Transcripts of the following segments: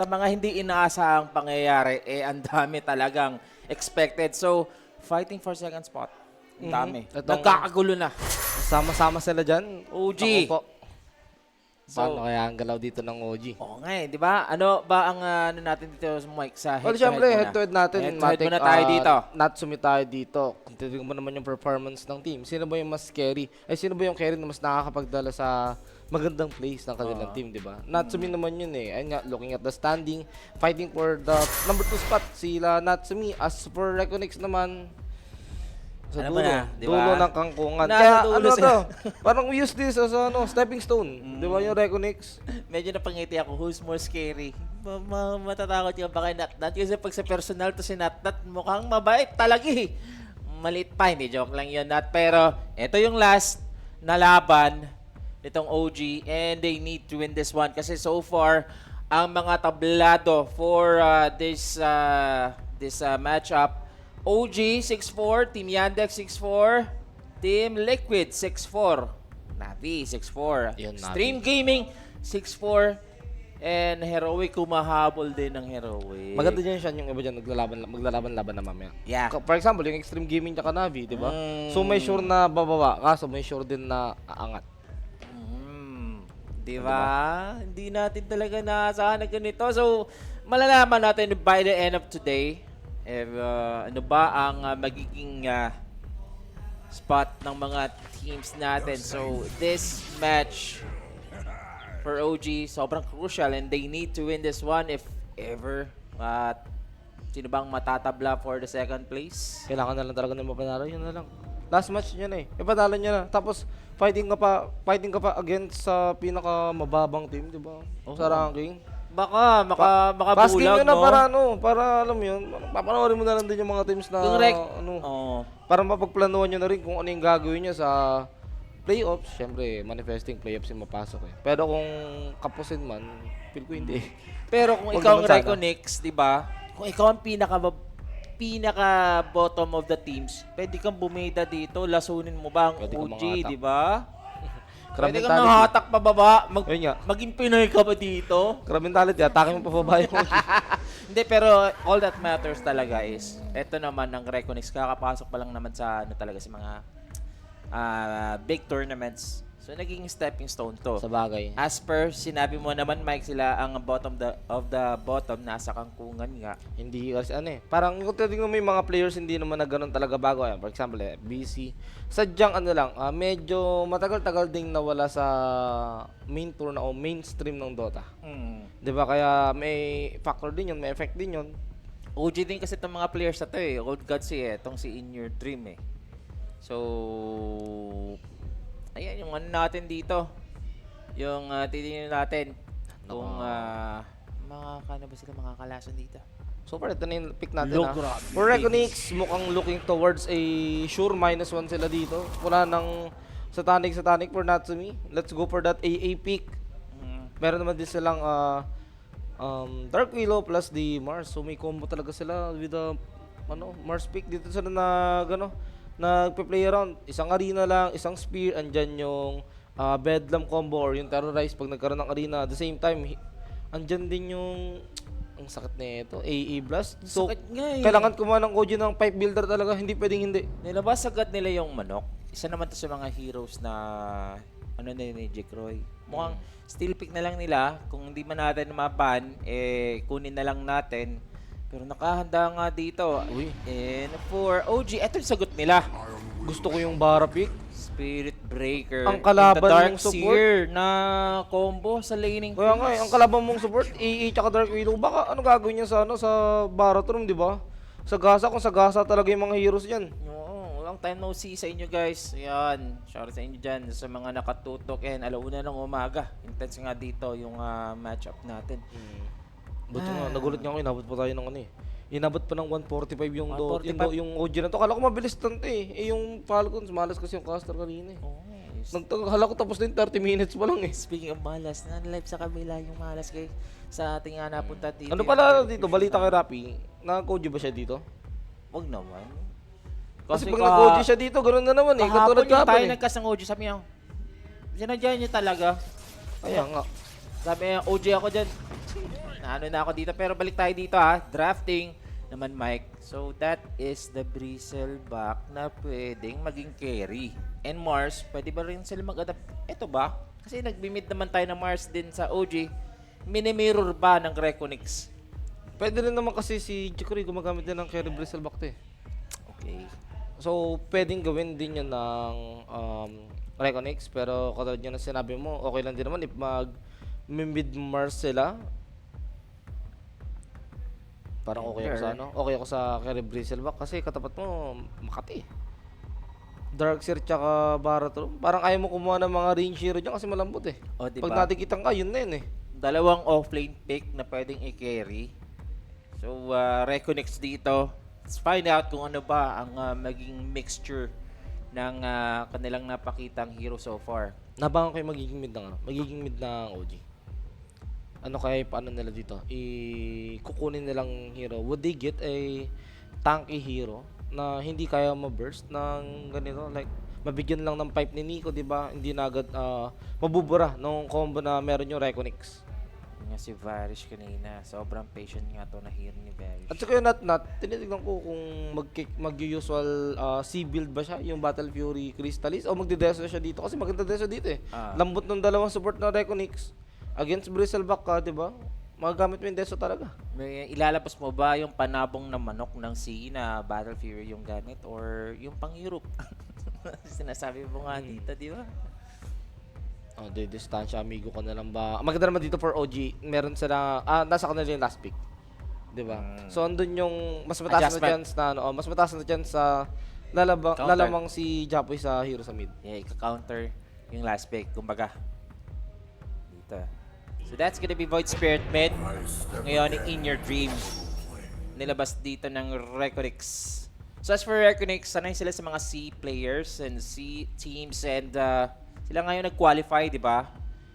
Sa mga hindi inaasahang pangyayari, ang dami talagang expected. So, fighting for second spot. Ang dami. Nagkakagulo na. Sama-sama sila dyan. OG. Ako po. So, Paano kaya ang galaw dito ng OG? Oo nga di ba? Ano ba ang ano natin dito sa Mike sa Well, head-to-head syempre, muna? head-to-head natin. Head-to-head muna tayo dito. Natsumi tayo dito. Kung titignan mo naman yung performance ng team, sino ba yung mas carry? Sino ba yung carry na mas nakakapagdala sa magandang plays ng kanilang team, di ba? Natsumi naman yun eh. Ayun nga, looking at the standing, fighting for the number 2 spot, sila Natsumi. As for Reconix naman, sa Ano ba dulo, na, di ba? dulo ng kangkungan. Nasa Kaya dulo ano sila. to, parang we use this as stepping stone. Di ba yung Reconix? Medyo napangiti ako, who's more scary? Matatakot yung baka Natnat. Kasi pag sa personal to si Natnat, mukhang mabait talaga eh. Maliit pa, hindi joke lang yun, Nat. Pero, ito yung last na laban nitong OG and they need to win this one. Kasi so far, ang mga tablado for this matchup, OG 6-4, Team Yandex 6-4, Team Liquid 6-4, Navi 6-4, Yun, Navi. Stream Gaming 6-4, and Heroic kumahabol din ng Heroic. Maganda dyan siya yung iba dyan, maglalaban-laban na mamaya. Yeah. For example, yung Extreme Gaming tsaka Navi, di ba? So may sure na bababa, kaso may sure din na aangat. Di ba? Hindi natin talaga naasahan na ganito. So, malalaman natin by the end of today if ano ba ang magiging spot ng mga teams natin. So, this match for OG, sobrang crucial and they need to win this one if ever. At sino bang matatabla for the second place? Kailangan na lang talaga ng mapanalo, yun na lang. Last match niya na eh. Ipadala niya na. Tapos, fighting ka pa against sa pinakamababang team, di ba? Sa ranking. Baka makabulag, Pasking nyo na no? para alam mo yun, papanoorin mo na lang din yung mga teams na, Yung rec, para mapagplanuhan nyo na rin kung ano yung gagawin nyo sa playoffs. Syempre, manifesting playoffs yung mapasok eh. Pero kung kapusin man, feel ko hindi. Pero kung Huwag ikaw ang naman sana. Reconix, di ba? Kung ikaw ang pinaka bottom of the teams, pwede kang bumida dito, lasunin mo ba ang Pwede kang OG, manghatak. di ba? Crab Pwede kang mentality. manghatak pababa, Yun nga. maging Pinoy ka ba dito? Crab mentality, atake mo pa baba yung Hindi, pero all that matters talaga is, eto naman ng Reconix, kakapasok pa lang naman sa ano talaga sa mga big tournaments. So, naging stepping stone to. sa bagay. As per, sinabi mo naman, Mike, sila ang bottom of the bottom, nasa kangkungan nga. Hindi kasi ano eh. Parang kung titignan mo yung mga players hindi naman na ganun talaga bago. Ayan, for example, BC. Sadyang ano lang, medyo matagal-tagal ding nawala sa main tour na o mainstream ng Dota. 'Di ba? Kaya may factor din 'yun, may effect din 'yun. OG din kasi itong mga players na to eh. Old gods eh. Itong si In Your Dream eh. So, ayan yung ano natin dito. Yung titingnan natin kung makakano ba sila makakalason dito. So far, ito na yung pick natin Look, ha. grabe. For Reconix, mukhang looking towards a sure -1 sila dito. Wala nang satanic for Natsumi. Let's go for that AA pick. Meron naman din silang Dark Willow plus the Mars. So may combo talaga sila with the Mars pick. Dito sila nagpe-play around. Isang arena lang, isang spear, andyan yung Bedlam combo or yung Terrorize pag nagkaroon ng arena. At the same time, andyan din yung ang sakit na ito, AA Blast. So, Sakit nga eh. kailangan kumuha ng Koji ng pipe builder talaga. Hindi pwedeng hindi. Nilabas agad nila yung manok. Isa naman to sa mga heroes na ano na ni Jack Roy. Mukhang still pick na lang nila. Kung hindi man natin maban, kunin na lang natin. Pero nakahanda nga dito. Uy. And for OG, eto yung sagot nila. Gusto ko yung Bara pick. Spirit Breaker. Ang kalaban and the Dark mong support. Seer na combo sa laning Kaya nga, phase. ang kalaban mong support, AA tsaka Dark Widow, baka ano gagawin niya sa sa Baratron, di ba? Sa Gaza, kung sa Gaza talaga yung mga heroes yan. Oo, walang time no see sa inyo guys. Ayan, shout sa inyo dyan sa mga nakatutok and alauna ng umaga. Intense nga dito yung matchup natin. Buti nga, nagulat nga ako, inabot pa tayo ng ano eh. Inabot pa ng 145 yung 145. yung OG na to. Kala ko mabilis lang to eh. Yung Falcons, malas kasi yung caster kanina eh. Oo. Hala ko tapos na yung 30 minutes pa lang eh. Speaking of malas, na-live sa kabila yung malas guys sa ating napunta dito. Ano pala dito, balita kay Rappi, naka-Koji ba siya dito? Wag naman. Kasi pag nag-Koji siya dito, ganoon na naman eh. Katulad kahapon yung tayo kahapon eh. nagkas ng OG, sabi niya, sinadya niya talaga. Kaya nga. Sabi niya, OG ako dyan. Naano na ako dito. Pero balik tayo dito ha. Drafting naman, Mike. So, that is the Bristleback na pwedeng maging carry. And Mars, pwede ba rin sila mag-adapt? Ito ba? Kasi nag-mid naman tayo ng Mars din sa OG. Mini-mirror ba ng Reconix? Pwede rin naman kasi si Jukuri gumagamit din ng carry Bristleback to eh. Okay. So, pwedeng gawin din yun ng Reconix, pero katulad yun na sinabi mo, okay lang din naman if mid Mars sila. Parang okay ako sa okay ako sa carry Bristleback kasi katapat mo Makati. Darkseer tsaka Baratron. Parang ayaw mo kumuha ng mga range hero dyan kasi malambot eh. O, diba? Pag natikitang ka, yun na yun eh. Dalawang offlane pick na pwedeng i-carry. So, Reconix dito. Let's find out kung ano ba ang maging mixture ng kanilang napakitang hero so far. Nabangan ko yung magiging mid ng OG. Ano kaya paano nila dito? Kukunin nilang hero. Would they get a tanky hero na hindi kaya ma-burst ng ganito? Like, mabigyan lang ng pipe ni Nico, di ba? Hindi na agad mabubura nung combo na meron yung Reconix. Nga si Varish kanina. Sobrang patient nga to na hero ni Varish. At saka yung Nat, tinitignan ko kung mag-usual C-build ba siya, yung Battle Fury Crystallis, o magde-deso siya dito. Kasi maganda deso dito eh. Lambot ng dalawang support na Reconix. Against Bristleback ka, di ba? Magagamit mo yung deso talaga. May ilalabas mo ba yung panabong na manok ng C na Battle Fury yung gamit or yung pang-Europe? Sinasabi mo nga dito, di ba? De distansya, amigo ka na lang ba? Maganda naman dito for OG. Meron sila, nasa kanila yung last pick. Di ba? So, andun yung mas mataas na chance na, mas mataas na chance sa lalamang si Japoy sa hero sa mid. Yeah, ika-counter yung last pick, kumbaga. Dito. So that's gonna be Void Spirit mid. Ngayon, In Your Dream. Nilabas dito ng Reconix. So as for Reconix, sanay sila sa mga C players and C teams and sila ngayon nag-qualify, di ba?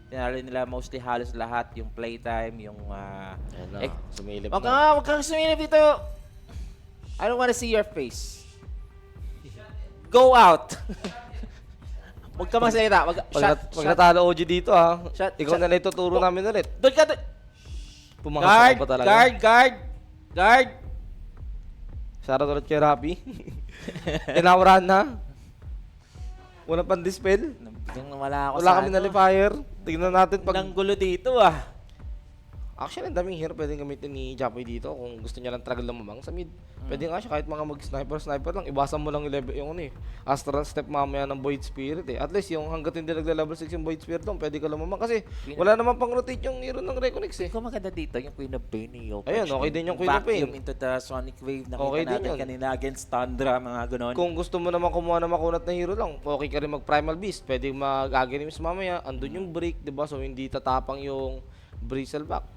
Tinalo nila mostly halos lahat, yung playtime, yung Sumilip wag na. kang sumilip dito. I don't wanna see your face. Go out. Huwag ka magsalita. Pag natalo OG dito Shot, ikaw na lang ituturo namin ulit. Doon ka doon. Pumangas ka pa talaga. Guard. Shoutout ulit kay Rapi. Tinawarahan na. Wala pang dispel. Wala ako Wala kami nalifier. Tignan natin pag... Nang gulo dito Actually, ang daming hero pwedeng gamitin ni Japoy dito kung gusto niya lang talaga lumamang sa mid. Pwede nga siya kahit mga mag-sniper lang, ibasan mo lang yung Astral Step mamaya ng Void Spirit eh. At least yung hanggat hindi nagla-level 6 yung Void Spirit doon, pwede ka lumamang kasi wala naman pang rotate yung hero ng Reconix eh. Kung maganda dito, yung Queen of Pain ni Yopach. Ayun, okay din yung Queen of Pain. Vacuum into the Sonic Wave. Nakita Okay din natin yun. kanina against Tundra, mga ganon. Kung gusto mo naman kumuha ng makunat na hero lang, okay ka rin mag-Primal Beast. Pwede mag-Aghanim mamaya, andun yung break, diba? So hindi tatapang yung Bristleback.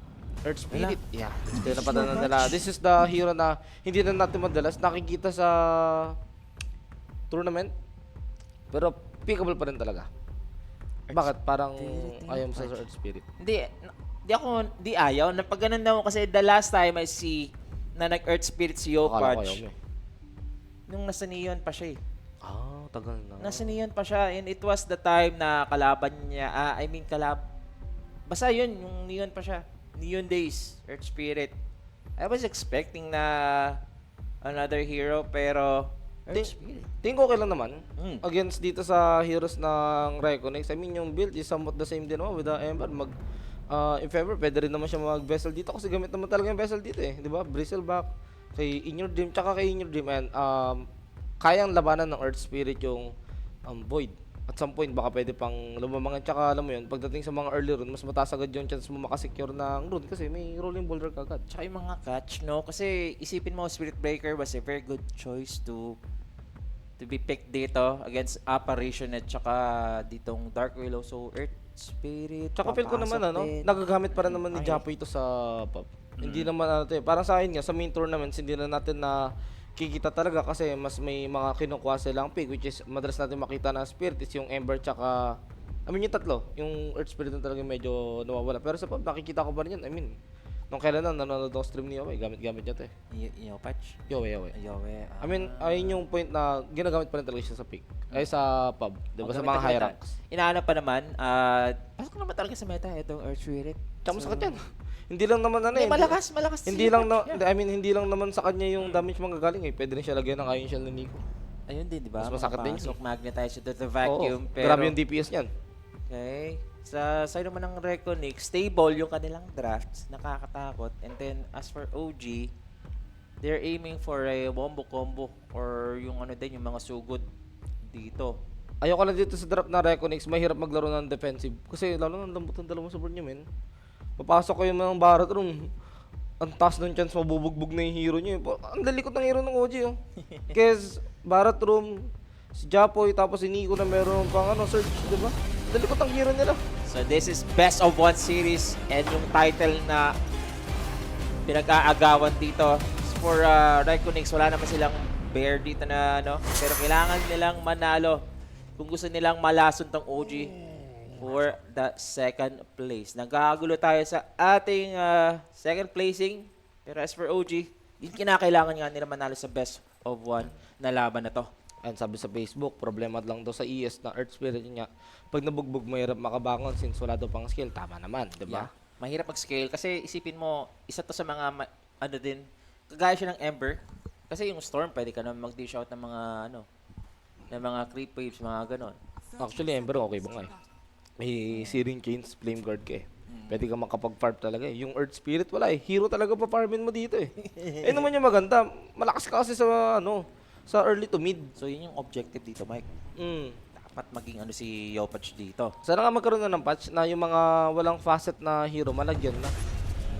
Earth Spirit. Yeah. Ito na patanan nila. This is the hero na hindi na natin madalas nakikita sa tournament. Pero pickable pa rin talaga. Bakit? Parang ayaw mo sa Earth Spirit. Hindi ayaw. Napaganan daw kasi the last time I see na nag-Earth Spirit si Akala ko Yopach. ayaw mo eh. Nung nasa Neon pa siya eh. Tagal na. Nasa Neon pa siya and it was the time na kalaban niya, basta yun, yung Neon pa siya. Neon Days, Earth Spirit. I was expecting na another hero pero Earth Spirit. Tingin ko okay lang naman. Against dito sa heroes ng Reconix. I mean yung build is somewhat the same din naman with the Ember. If ever, pwede rin naman siya mag-vessel dito kasi gamit naman talaga yung vessel dito eh. Di ba? Bristleback, kay In Your Dream, tsaka kay In Your Dream. And kayang labanan ng Earth Spirit yung Void. At some point, baka pwede pang lumamangan. Tsaka alam mo yun, pagdating sa mga early rune, mas mataas agad yung chance mo makasecure ng rune kasi may rolling boulder ka agad. Tsaka yung mga catch, no? Kasi isipin mo, Spirit Breaker was a very good choice to be picked dito against Apparition at tsaka ditong Dark Willow. So, Earth Spirit, Tsaka feel ko naman, nagagamit pa rin naman ni Japo ito sa pub. Hindi naman parang sa akin nga, sa main tournaments, hindi na natin na kikita talaga kasi mas may mga kinukuha silang pick which is madalas natin makita na spirit is yung Ember tsaka yung tatlo, yung Earth Spirit na talaga medyo nawawala. Pero sa pub, nakikita ko pa rin yan. I mean, nung kailan na nanonood ng stream ni Yowie, gamit niya ito eh. Yopach? Yowie. I mean, ayun yung point na ginagamit pa rin talaga siya sa pick. Ay sa pub, diba? Sa mga high ranks. Inaano pa naman, pasok naman talaga sa meta itong Earth Spirit. Tsaka masakit yan. Hindi lang naman ano Hindi, eh. malakas Hindi siya. lang na, I mean, hindi lang naman sa kanya yung damage manggagaling eh. Pwede rin siya lagyan ng Ion Shell ni Nico. Ayun din, di ba? Mas masakit din Papasok, yun. magnetize to the Oo, vacuum. Pero, grabe yung DPS niyan. okay. Sa side naman ng Reconic, stable yung kanilang drafts. Nakakatakot. And then, as for OG, they're aiming for a wombo combo or yung ano din, yung mga sugod dito. Ayoko lang dito sa draft na Reconix, mahirap maglaro ng defensive. Kasi lalo nang lambot ng dalawang support niya, men. Papasok ko yung mga Barat Room. Ang taas ng chance mabubugbog na yung hero niyo. Ang dalikot ng hero ng OG, oh. Kes, Barat Room, si Japoy, tapos si Nico na meron pang ano, Surge, di ba? Dalikot ang hero nila. So this is best of one series and yung title na pinag-aagawan dito for Reconix. Wala naman silang bear dito na ano, pero kailangan nilang manalo kung gusto nilang malason tong OG for the second place. Nagkakagulo tayo sa ating second placing, pero as for OG, yung kinakailangan nga nila manalo sa best of one na laban na to. And sabi sa Facebook, problema lang daw sa ES na Earth Spirit niya. Pag nabugbog, mahirap makabangon since wala daw pang skill. Tama naman, di ba? Yeah. Mahirap mag-scale kasi isipin mo, isa to sa mga ano din, kagaya siya ng Ember. Kasi yung Storm, pwede ka naman mag-dish out ng mga ano, ng mga creep waves, mga ganon. Actually, Ember, okay ba nga eh. May Searing Chains, Flame Guard ka eh. Pwede ka makapag-farm talaga eh. Yung Earth Spirit, wala eh. Hero talaga pa-farmin mo dito eh. Eh naman yung maganda, malakas ka kasi sa ano, sa early to mid. So yun yung objective dito, Mike. Mm. Dapat maging ano si Yopach dito. Sana nga magkaroon na ng patch na yung mga walang facet na hero, malagyan na.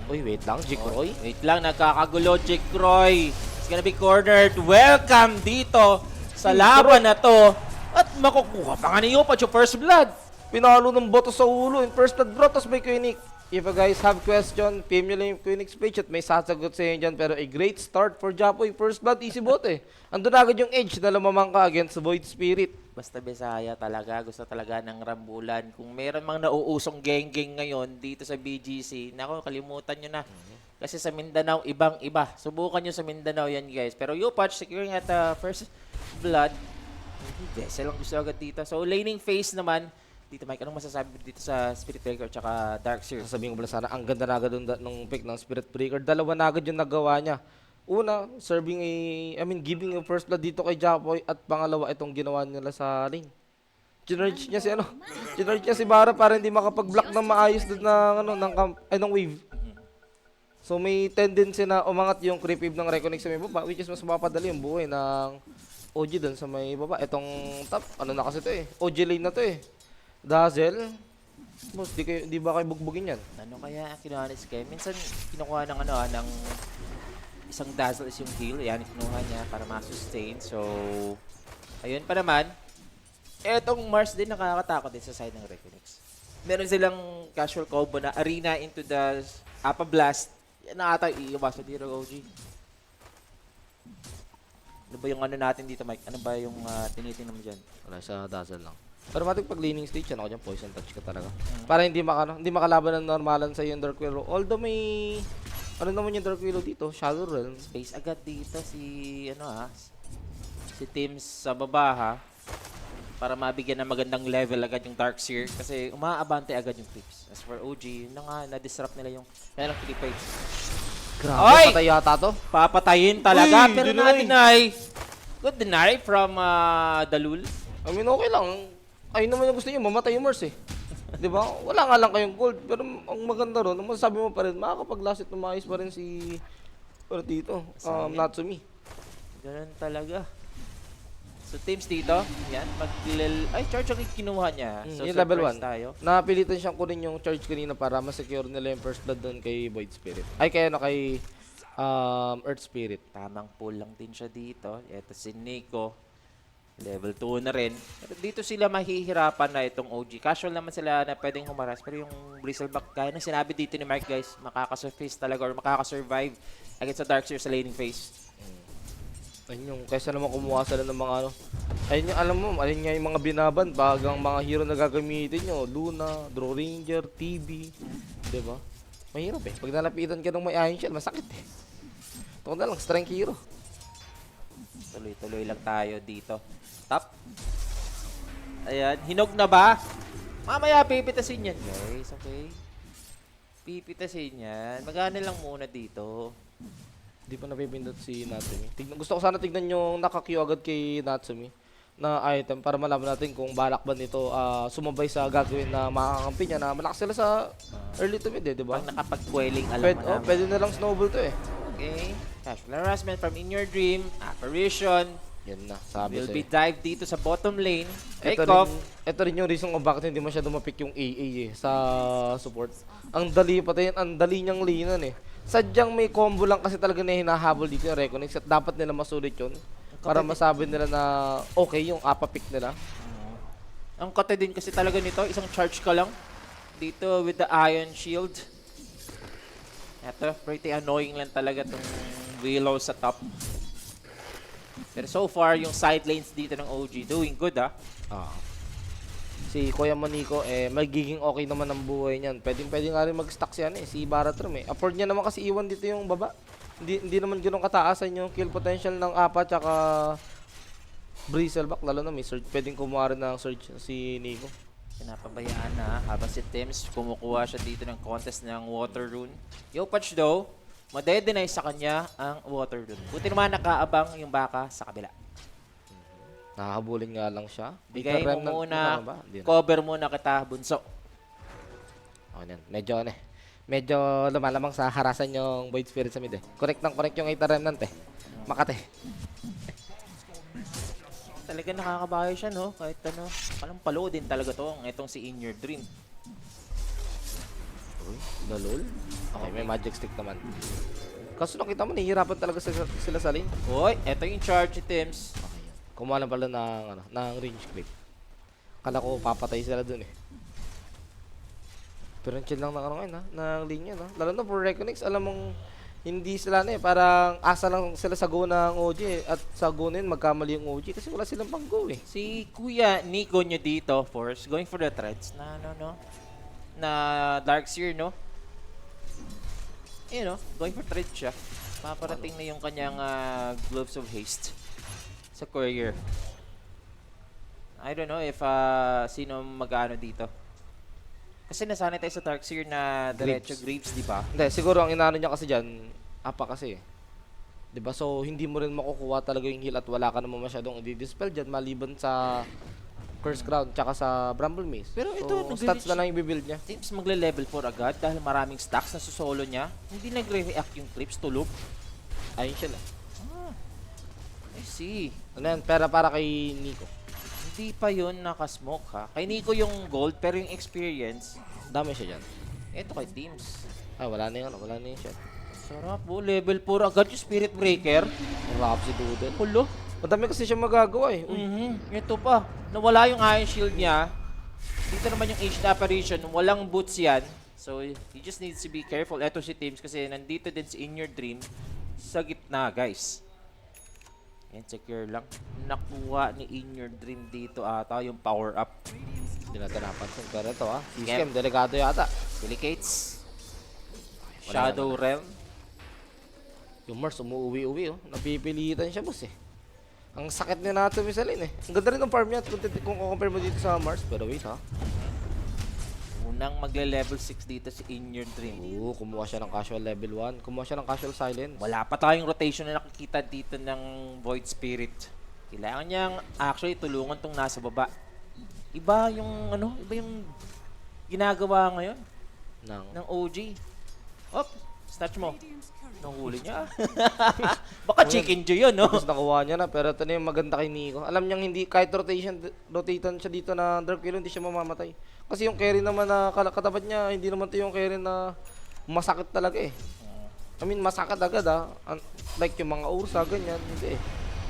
Uy, wait lang, Jikroy. Wait lang, nagkakagulo, Jikroy. It's gonna be cornered. Welcome dito sa laban na to. At makukuha pa nga ni Yopach yung first blood. Pinalo ng boto sa ulo in first blood bro, tapos may Quinic. If you guys have question, PM nyo lang yung Quinic page at may sasagot sa inyo dyan. Pero a great start for Japoy. First blood, easy bot eh. Andun agad yung edge na lumamang ka against Void Spirit. Basta Bisaya talaga, gusto talaga ng rambulan. Kung meron mang nauusong geng-geng ngayon dito sa BGC, nako, kalimutan nyo na. Kasi sa Mindanao, ibang-iba. Subukan nyo sa Mindanao yan, guys. Pero Yopach, securing at first blood, Vessel lang gusto agad dito. So, laning phase naman, dito Mike, anong masasabi mo dito sa Spirit Breaker at saka Darkseer? Sasabihin ko pala sana, ang ganda na agad nung pick ng Spirit Breaker. Dalawa na agad yung nagawa niya. Una, giving a first blood dito kay Japoy. At pangalawa, itong ginawa nila sa lane. Generage niya si Generage niya si Bara para hindi makapag-block ng maayos doon ng wave. So may tendency na umangat yung creep wave ng Reconix sa may baba, which is mas mapadali yung buhay ng OG doon sa may baba. Itong top, ano na kasi to eh. OG lane na to eh. Dazzle. Boss, di ba kayo bugbugin yan? Ano kaya ang kinuha ni Sky? Minsan, kinukuha ng ng isang dazzle is yung heal. Yan, kinuha niya para ma-sustain. So, ayun pa naman. Etong Mars din nakakatakot din sa side ng Reconix. Meron silang casual combo na arena into the Apa Blast. Yan na ata iiwasan dito, OG. Ano ba yung ano natin dito, Mike? Ano ba yung tinitingnan mo dyan? Wala, sa Dazzle lang. Pero matik pag leaning stage, yan ako dyan, poison touch ka talaga. Para hindi makalaban ng normalan sa yung Dark Willow. Although may, ano naman yung Dark Willow dito? Shadow Realm. Space agad dito si si Teams sa baba ha, para mabigyan ng magandang level agad yung Darkseer kasi umaabante agad yung creeps. As for OG, yun na nga, na-disrupt nila yung kanilang creep waves. Grabe, Oy! patay yata to. Papatayin talaga, Uy, pero deny. na-deny. Good deny from Dalul. I mean, okay lang. Ayun naman yung gusto niyo, mamatay yung Mars eh. Di ba? Wala nga lang kayong gold. Pero ang maganda ron, ang masasabi mo pa rin, makakapag-last hit na maayos pa rin si, pero dito, Natsumi. Ganun talaga. So teams dito, yan, ay charge ang kinuha niya. So yung level surprise 1. tayo. Napilitan siyang kunin yung charge kanina para ma-secure nila yung first blood doon kay Void Spirit. Ay, kaya kay Earth Spirit. Tamang pull lang din siya dito. Ito si Nico. Level 2 na rin. Pero dito sila mahihirapan na itong OG. Casual naman sila na pwedeng humaras. Pero yung Bristleback, kaya na sinabi dito ni Mark guys, makakasurface talaga or makakasurvive against sa Darkseer sa laning phase. Ayun yung, kaysa naman kumuha sila ng mga ano. Ayun yung, alam mo, ayun nga yung mga binaban, bagang mga hero na gagamitin nyo. Luna, Draw Ranger, TB. Diba? Mahirap eh. Pag nalapitan ka ng may Iron Shell, masakit eh. Ito na lang, strength hero. Tuloy-tuloy lang tayo dito. Top. Ayan, hinog na ba? Mamaya pipitasin yan guys, okay? Pipitasin yan. Magana lang muna dito. Hindi pa napipindot si Natsumi. Gusto ko sana tignan yung naka-queue agad kay Natsumi na item para malaman natin kung balak ba nito sumabay sa gagawin na makakampi niya na malakas sila sa early to mid di ba? Pag nakapag-quelling, alam Pwede, mo na. pwede na lang snowball to eh. Okay. Casual harassment from In Your Dream. Apparition. Yan na, sabi Will sa'yo. be dive dito sa bottom lane. Take Ito off. ito rin yung reason kung bakit hindi masyado mapik yung AA sa support. Ang dali patayin, ang dali niyang linan eh. Sadyang may combo lang kasi talaga na hinahabol dito yung Reconnect at dapat nila masulit yun para masabi nila na okay yung apa-pick nila. Ang kate din kasi talaga nito, isang charge ka lang. Dito with the Iron Shield. Eto, pretty annoying lang talaga tong Willow sa top. Pero so far, yung side lanes dito ng OG doing good Si Kuya Manico, magiging okay naman ang buhay niyan. Pwede nga rin mag-stack siya si Baratrum eh. Afford niya naman kasi iwan dito yung baba. Hindi naman gano'ng kataasan yung kill potential ng Apa tsaka Bristleback. Lalo na may surge. Pwedeng kumuha rin ng surge si Nico. Pinapabayaan na habang si Tims kumukuha siya dito ng contest ng Water Rune. Yopatch though, madedenay sa kanya ang Water Rune. Buti naman nakaabang yung baka sa kabila. Nakahabulin nga lang siya. Bigay mo Remnant muna, na ba? Hindi na. cover muna kita, bunso. Okay, yan. Medyo lumalamang sa harasan yung Void Spirit sa mid eh. Correct yung 8 Remnant eh. Makate. Talaga nakakabayo siya, no? Kahit ano, palang palo din talaga to, itong si In Your Dream. Uy, nalol. Okay, may magic stick naman. Kaso nakita mo, nahihirapan talaga sila sa lane. Hoy, eto yung charge ni Tims. Okay, yan. Kumuha lang pala ng range clip. Kala ko papatay sila dun eh. Pero ang chill lang ng ngayon ng linya Lalo na for Reconnects, alam mong hindi sila parang asa lang sila sa go ng OG eh. At sa go na yun, magkamali yung OG kasi wala silang pang go eh. Si Kuya Nico nyo dito, Force, going for the threads na Darkseer, no? Going for threads siya. Paparating na yung kanyang Gloves of Haste sa courier. I don't know if sino mag-ano dito. Kasi nasanay tayo sa Darkseer na diretso Greaves, di ba? Hindi, siguro ang inaano niya kasi dyan, apa kasi eh. Diba? So, hindi mo rin makukuha talaga yung heal at wala ka naman masyadong i-dispel dyan maliban sa Curse Crown tsaka sa Bramble Maze. Pero ito, so, stats na lang yung i-build niya. Tims magle-level 4 agad dahil maraming stacks na susolo niya. Hindi nagre-react yung clips, tulog. Ayun siya lang. I see. Ano yan? Pera para kay Nico. Hindi pa yun nakasmoke ha. Kay Nico yung gold pero yung experience, Dami siya dyan. eto kay Tims. Wala na yung shot. Sarap po, level 4 agad yung Spirit Breaker. Rap si Doodle. Hulo. Madami kasi siya magagawa eh. Ito pa. Nawala yung Iron Shield niya. Dito naman yung Aged Apparition. Walang boots yan. So, he just needs to be careful. Eto si Tims kasi nandito din si In Your Dream sa gitna, guys. Insecure lang. Nakuha ni In Your Dream dito ata yung power up. Hindi natin napansin. Pero ito si Yep. Scam, delikado yata. Delicates. Wala Shadow Realm. Yung Mars, umuwi-uwi Napipilitan siya, boss eh. Ang sakit niya natin sa lane eh. Ang ganda rin ng farm niya kung compare mo dito sa Mars. Pero wait Unang magle-level 6 dito si In Your Dream. Kumuha siya ng casual level 1. Kumuha siya ng casual silence. Wala pa tayong rotation na nakikita dito ng Void Spirit. Kailangan niyang actually tulungan tong nasa baba. Iba yung ginagawa ngayon ng OG. Snatch mo. Nahuli niya. Baka chicken joy yun, no? Tapos nakuha niya na, pero ito na yung maganda kay Nico. Alam niyang hindi, kahit rotation siya dito na Dark Hero, hindi siya mamamatay. Kasi yung carry naman na katapat niya, hindi naman ito yung carry na masakit talaga eh. I mean, masakit agad Like yung mga Ursa, ganyan, hindi eh.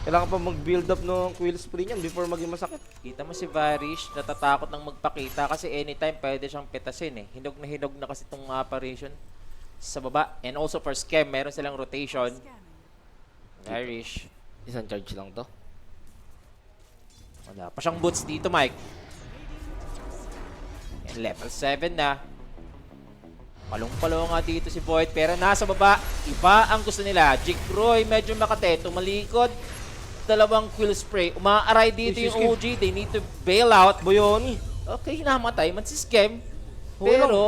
Kailangan pa mag-build up ng Quill Spree niyan before maging masakit. Kita mo si Varish, natatakot ng magpakita kasi anytime pwede siyang pitasin eh. Hinog na kasi itong apparition sa baba. And also for Scam, meron silang rotation. Varish. Isang charge lang to. Wala pa siyang boots dito, Mike. And level 7 na. Palong-palo nga dito si Void, pero nasa baba. Iba ang gusto nila. Jigroy medyo makate, tumalikod. Dalawang Quill Spray. Umaaray dito yung OG. They need to bail out. Boyoni. Okay, namatay man si Scam. Pero, Pero,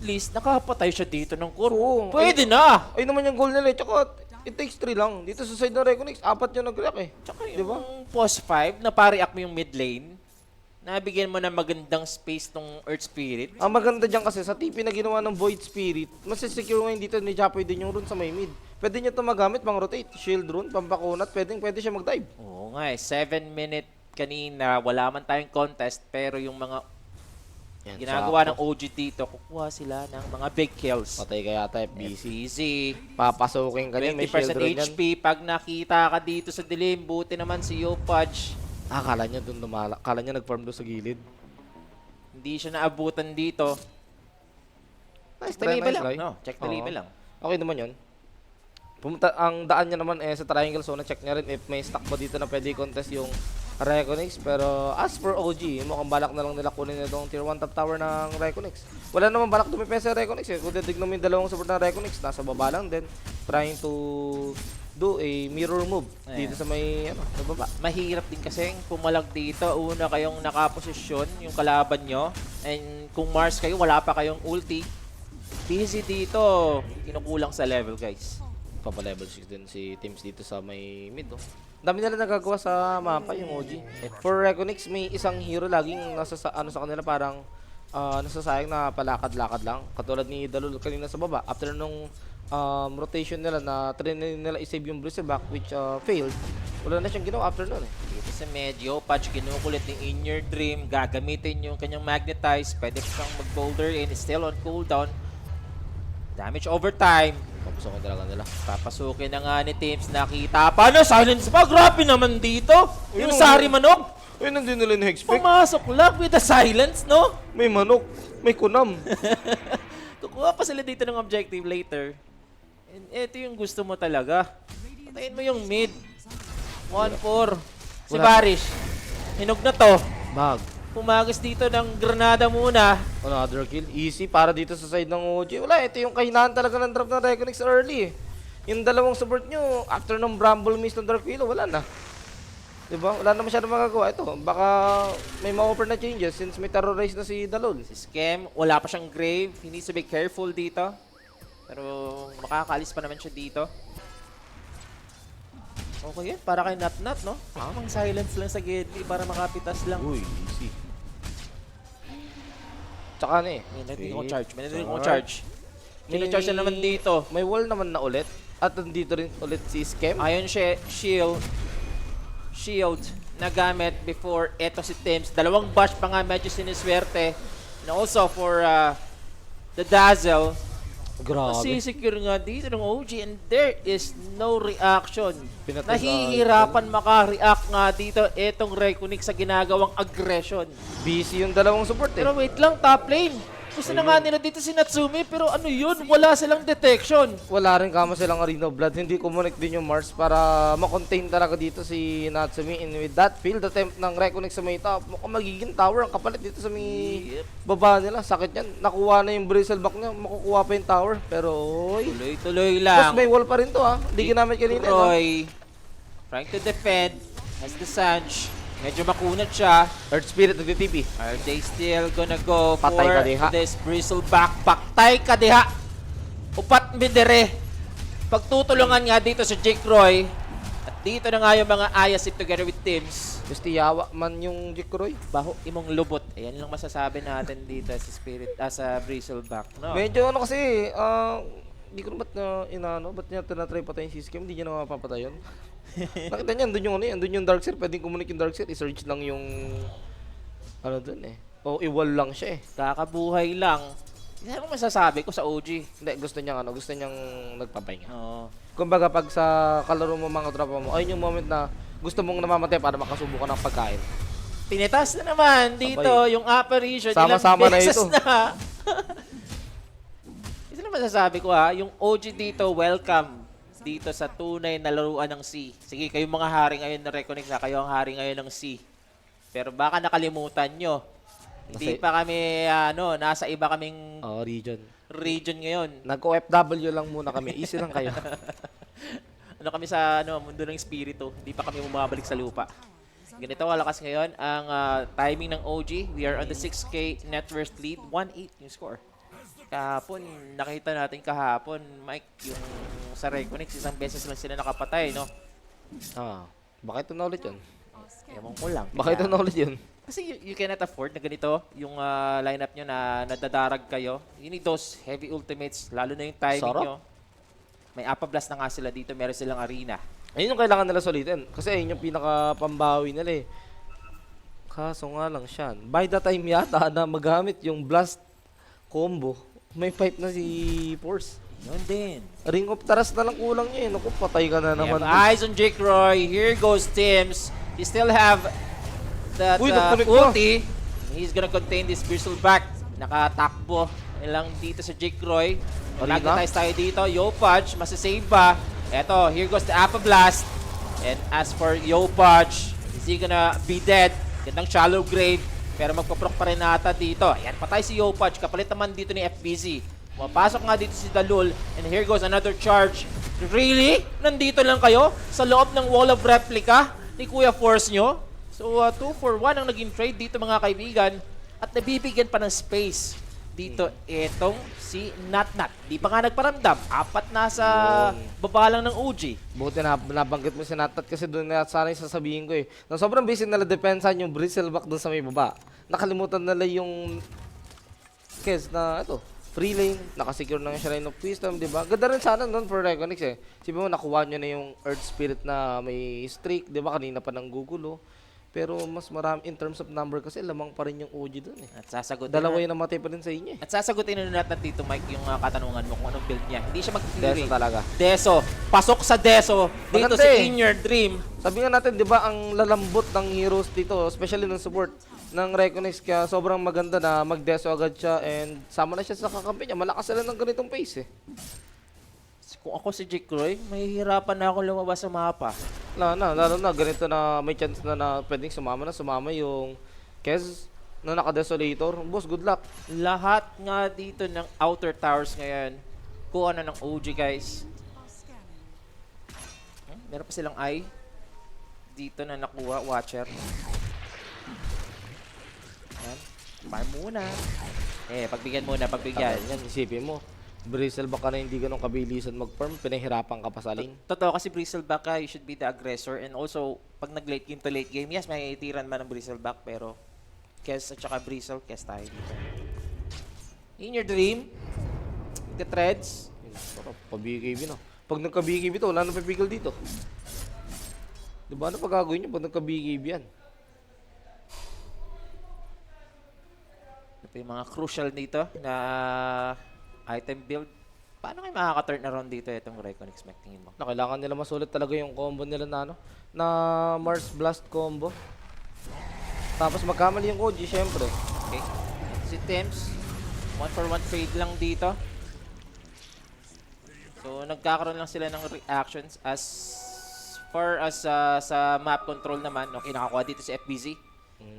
least, nakapatay siya dito ng core. Oo. Pwede na! Ay naman yung goal nila. Tsaka, it takes 3 lang. Dito sa side ng Reconix, 4 yung nag-react eh. Tsaka Di ba? yung pause 5, na pare-up mo yung mid lane, nabigyan mo ng magandang space tong Earth Spirit. Ang maganda dyan kasi, sa TP na ginawa ng Void Spirit, mas secure ngayon dito ni Japoy din yung rune sa may mid. Pwede nyo ito magamit, pang rotate, shield rune, pampakunat, pwede siya mag-dive. Oo nga eh, 7 minute kanina, wala man tayong contest, pero yung mga ginagawa ng OG dito, kukuha sila ng mga big kills. Patay kaya tayo, BC. Easy. Papasukin ka niyan, may shield 20% rune yan. HP, pag nakita ka dito sa dilim, buti naman si Yopaj. Kala niya dun kala niya nag-farm doon sa gilid. Hindi siya naabutan dito. Nice Check the try, level nice lang. try. No, check the Oo. level lang. Okay naman yun. Pumunta, ang daan niya naman sa triangle zone, check niya rin if may stock ba dito na pwede contest yung Reconix. Pero as for OG, mukhang balak na lang nila kunin itong tier 1 top tower ng Reconix. Wala naman balak dumipes sa Reconix eh. Kung titignan mo yung dalawang support ng Reconix, nasa baba lang din. Trying to do a mirror move dito sa may, sa baba. Mahirap din kasi pumalag dito. Una kayong nakaposisyon yung kalaban nyo. And kung Mars kayo, wala pa kayong ulti. Busy dito. Kinukulang sa level, guys. Papa level 6 din si teams dito sa may mid. Oh. Dami nila nagagawa sa mapa yung OG. For Reconix, may isang hero laging nasa sa kanila parang nasasayang na palakad-lakad lang. Katulad ni Dalul kanina sa baba. After nung rotation nila na try nila i-save yung Bristleback which failed. Wala na siyang ginawa after nun eh. Dito sa medyo, Patch kinukulit yung In Your Dream. Gagamitin yung kanyang Magnetize. Pwede siyang mag-boulder in. Still on cooldown. Damage over time. Papusokin talaga nila. Papasukin na nga ni Teams. Nakita pa na silence pa. Grabe naman dito. Yung Yun, Sari Manok. Uy, nandun nila yung Hexpick. Pumasok lang with the silence, no? May manok. May kunam. Kukuha pa sila dito ng objective later. And ito yung gusto mo talaga. Patayin mo yung mid. 1-4. Si Wala. Barish. Hinog na to. Bag. Pumagos dito ng granada muna. Another kill. Easy para dito sa side ng OG. Wala, ito yung kahinaan talaga ng drop ng Reconix early eh. Yung dalawang support nyo, after ng Bramble Mist ng Dark Willow, wala na. Diba? Wala na masyadong magagawa. Ito, baka may ma-offer na changes since may terrorize na si Dalol. Si Scam, wala pa siyang grave. He needs to be careful dito. Pero makakaalis pa naman siya dito. Okay yan, para kay Nat-Nat, no? Ang silence lang sa Gedli para makapitas lang. Uy, easy. Tsaka na eh. May narinig akong charge. May narinig akong charge. Kino-charge na naman dito. May wall naman na ulit. At nandito rin ulit si Scam. Ayon siya, shield na gamit before eto si Tims. Dalawang bash pa nga medyo siniswerte. And also for the Dazzle. Grabe. Masisecure nga dito ng OG and there is no reaction. Pinatay sa Nahihirapan maka-react nga dito etong Reconix sa ginagawang aggression. Busy yung dalawang support eh. Pero wait lang, top lane. Gusto na nga nila dito si Natsumi pero ano yun, wala silang detection. Wala rin kama silang Arena of Blood. Hindi connect din yung Mars para ma-contain talaga dito si Natsumi. And with that field attempt ng Reconix sa may top, mukhang magiging tower ang kapalit dito sa may baba nila. Sakit yan. Nakuha na yung Bristleback niya. Makukuha pa yung tower. Pero oy. Tuloy-tuloy Boss, lang. may wall pa rin to ha. Hindi ginamit kanina. No? Roy, trying to defend, has the Sanch. Medyo makunat siya. Earth Spirit nagtitipi. Are they still gonna go Patay ka diha. for this Bristleback? Paktay ka diha. Upat midere. Pagtutulungan nga dito si Jake Roy. At dito na nga yung mga Ayasip together with Tims. Gusto yawa man yung Jack Roy. Baho imong lubot. Ayan lang masasabi natin dito sa Spirit, sa Bristleback. No? Medyo ano kasi, hindi ko na ba't ba't niya tinatry patayin si Scam, hindi niya na mapapatay yun. Nakita niya, andun yung andun yung Darkseer, pwedeng kumunik yung Darkseer, i-search lang yung, dun eh. O i-wall lang siya eh. Kakabuhay lang. Yan ang masasabi ko sa OG. Hindi, gusto niyang nagpapahinga. Oo. Kumbaga pag sa kalaro mo mga tropa mo, ayun yung moment na gusto mong namamatay para makasubo ka ng pagkain. Pinitas na naman dito Sabay. yung apparition. Sama-sama ilang na beses ito. na. Isa na masasabi ko ha, yung OG dito, welcome dito sa tunay na laruan ng C. Sige, kayong mga hari ngayon na Reconix ha, kayo ang hari ngayon ng C. Pero baka nakalimutan nyo. Hindi pa kami, nasa iba kaming Region. ngayon. Nag-OFW lang muna kami, easy lang kayo. Kami sa mundo ng espiritu. Hindi pa kami bumabalik sa lupa. Ganito kalakas ngayon ang timing ng OG. We are on the 6K net worth lead. 1-8 yung score. Kahapon, nakita natin kahapon, Mike, yung sa Reconix, isang beses lang sila nakapatay, no? Bakit ito na ulit yun? Ewan ko lang. Bakit ito na ulit yun? Kasi you cannot afford na ganito, yung lineup nyo na nadadarag kayo. You need those heavy ultimates, lalo na yung timing Sarap. nyo. May Apablast na nga sila dito, meron silang arena. Ayun yung kailangan nila sulitin. Kasi ayun yung pinaka-pambawi nila eh. Kaso nga lang siya. By the time yata na magamit yung blast combo, may pipe na si Force. Yun din. Ring of Taras na lang kulang niya eh. Naku, patay ka na We naman. have eyes on Jake Roy. Here goes Tims. He still have that Uy, nagkunik pa. ulti. He's gonna contain this Bristleback. Nakatakbo lang dito sa Jake Roy. Arena? Magnetize tayo dito. Yopaj, masasave ba? Eto, here goes the Apablast. And as for Yopaj, is he gonna be dead? Gandang shallow grave. Pero magpaproc pa rin nata dito. Ayan, patay si Yopaj. Kapalit naman dito ni FBZ. Mapasok nga dito si Dalul. And here goes another charge. Really? Nandito lang kayo? Sa loob ng wall of replica ni Kuya Force nyo? So, 2 for 1 ang naging trade dito mga kaibigan. At nabibigyan pa ng space dito itong si Natnat. Di pa nga nagparamdam. 4 nasa baba lang ng OG. Buti na nabanggit mo si Natat kasi doon na sana yung sasabihin ko eh. Na sobrang busy nila depensan yung Bristleback doon sa may baba. Nakalimutan nila yung Kes na ito. Free lane, nakasecure na siya rin of wisdom, di ba? Ganda rin sana nun for Reconix eh. Sabi mo, nakuha nyo na yung Earth Spirit na may streak, di ba? Kanina pa nang gugulo. Pero mas marami, in terms of number kasi, lamang pa rin yung OG dun eh. At sasagutin Dalawa na, yung namatay pa rin sa inyo eh. at sasagutin na natin dito, Mike, yung katanungan mo kung anong build niya. Hindi siya Deso mag-clear. talaga. Deso. Pasok sa Deso. Dito Maganda si eh. In Your Dream. Sabi nga natin, di ba, ang lalambot ng heroes dito, especially ng support ng Reconix, kaya sobrang maganda na mag-deso agad siya and sama na siya sa kakampi niya. Malakas sila ng ganitong pace eh. Kung ako si Jake Roy, mahihirapan na ako lumabas sa mapa. Lalo na, ganito na may chance na pwedeng sumama yung Kez na naka-desolator. Boss, good luck. Lahat nga dito ng outer towers ngayon, kuha na ng OG guys. Meron pa silang eye. Dito na nakuha, Watcher. Yan. Farm muna. Pagbigyan muna, pagbigyan. Yan, isipin mo. Bristleback ka na hindi ganun kabilisan mag-farm, pinahirapan ka pa sa lane. Totoo kasi Bristleback ka, you should be the aggressor. And also, pag nag-late game to late game, yes, may itiran man ng Bristleback, pero Kes at saka Bristle, Kes tayo dito. In Your Dream, the threads. Sarap, pa-BKB na. Pag nagka-BKB to, wala nang pipigil dito. Diba ano pa gagawin nyo pag nagka-BKB yan? Ito pa yung mga crucial dito na item build. Paano kayo makaka-turn around dito itong Reconix Mech tingin mo? Na kailangan nila masulit talaga yung combo nila na na Mars Blast combo. Tapos magkamali yung OG, syempre. Okay. Si Tims, 1 for 1 trade lang dito. So, nagkakaroon lang sila ng reactions as far as sa map control naman. Okay, nakakuha dito si FBZ.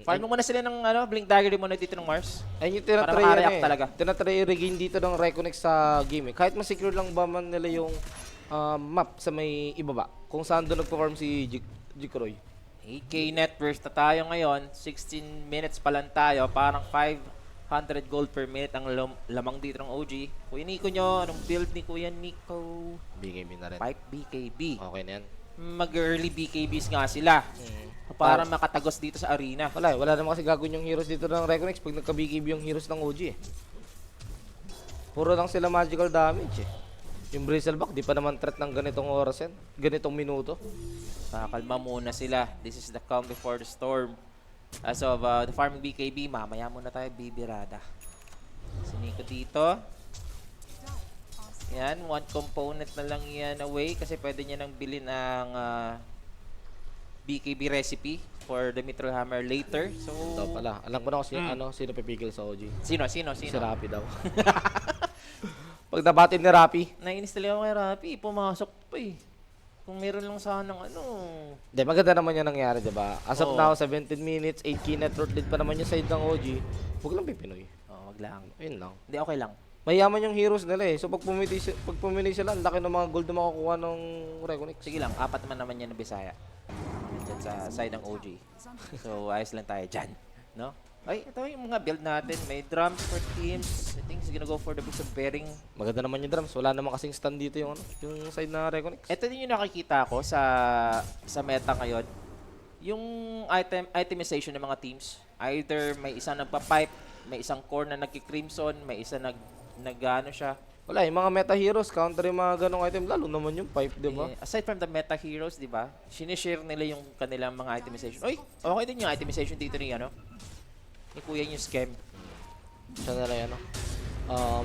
Farm mo muna sila ng Blink Dagger muna dito ng Mars. Ayun yung Para tinatry makareact eh. talaga. Tinatry i-regain dito ng Reconix sa game eh. Kahit masecure lang ba man nila yung map sa may ibaba. Kung saan doon nagperform si Jikroy. 8K net worth na tayo ngayon. 16 minutes pa lang tayo. Parang 500 gold per minute ang lamang dito ng OG. Kuya Nico nyo, anong build ni Kuya Nico? BKB na rin. Pipe BKB. Okay na yan. Mag-early BKBs nga sila. Para makatagos dito sa arena. Wala naman kasi gagawin yung heroes dito ng Reconix pag nagka-BKB yung heroes ng OG eh. Puro lang sila magical damage eh. Yung Bristleback, di pa naman threat ng ganitong oras yan. Ganitong minuto. Kalma muna sila. This is the calm before the storm. As of the farming BKB, mamaya muna tayo bibirada. Si Nico dito. Yan, one component na lang yan away kasi pwede niya nang bilhin ang BKB recipe for the Mithril Hammer later. So, Ito pala. Alam ko na kung sino pipigil sa OG. Sino? Si Rappi daw. Pag nabatin ni Rappi. Naiinstall ako kay Rappi, pumasok pa eh. Kung meron lang sanang Hindi, maganda naman yan nangyari, diba? As of Oo. now, 17 minutes, 8 key net worth lead pa naman yung side ng OG. Huwag lang pipinoy. wag lang. Ayun lang. Hindi, okay lang. Mayaman yung heroes nila eh. So pag pumili sila, ang laki ng mga gold na makukuha ng Reconix. Sige lang, 4 naman yan na Bisaya. Nandyan sa side ng OG. So, ayos lang tayo dyan. No? Ay, ito yung mga build natin. May drums for teams. I think he's gonna go for the boots of bearing. Maganda naman yung drums. Wala naman kasing stand dito yung, yung side na Reconix. Ito din yung nakikita ko sa meta ngayon. Yung itemization ng mga teams. Either may isang nagpa-pipe, may isang core na nagki-crimson, may isa nag-ano siya. Wala, yung mga meta heroes, counter yung mga ganong item. Lalo naman yung pipe, di ba? Aside from the meta heroes, di ba? Sinishare nila yung kanilang mga itemization. Uy, okay din yung itemization dito ni ano. Ni Kuya yung scam. Siya na lang,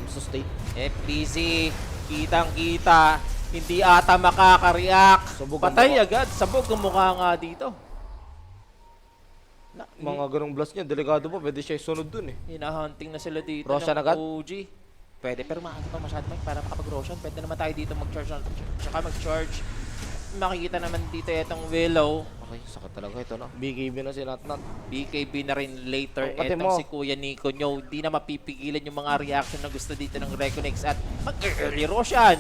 sustain. FBZ, kitang-kita. Hindi ata makaka-react. Sabog ang Patay mukha. agad. Sabog ang mukha nga dito. Mga ganong blast niya, delikado pa. Pwede siya sunod dun eh. Hinahunting na sila dito Roshan ng agad? OG. Pwede, pero maaga pa masyado Mike para makapag-Roshan. Pwede naman tayo dito mag-charge. Tsaka mag-charge. Makikita naman dito itong Willow. Okay, sakit talaga ito, no? BKB na si Natnat. BKB na rin later. Pati Etong mo. si Kuya Nico nyo, di na mapipigilan yung mga reaction na gusto dito ng Reconex at mag-early Roshan.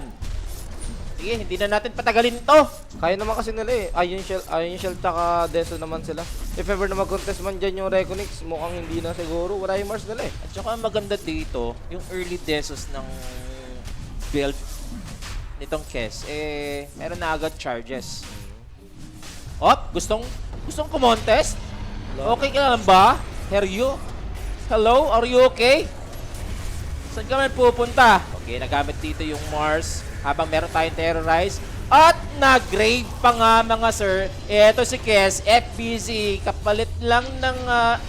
Sige, hindi na natin patagalin to. Kaya naman kasi nila eh. Iron Shell tsaka Deso naman sila. If ever na mag-contest man dyan yung Reconix, mukhang hindi na siguro. Wala yung Mars nila eh. At saka ang maganda dito, yung early desos ng build nitong Chess, meron na agad charges. Gustong kumontest? Okay ka lang ba? Heryo? Hello? Are you okay? Saan ka man pupunta? Okay, nagamit dito yung Mars habang meron tayong terrorize. At nag-grave pa nga mga sir. Eto si Kes, FBZ, kapalit lang ng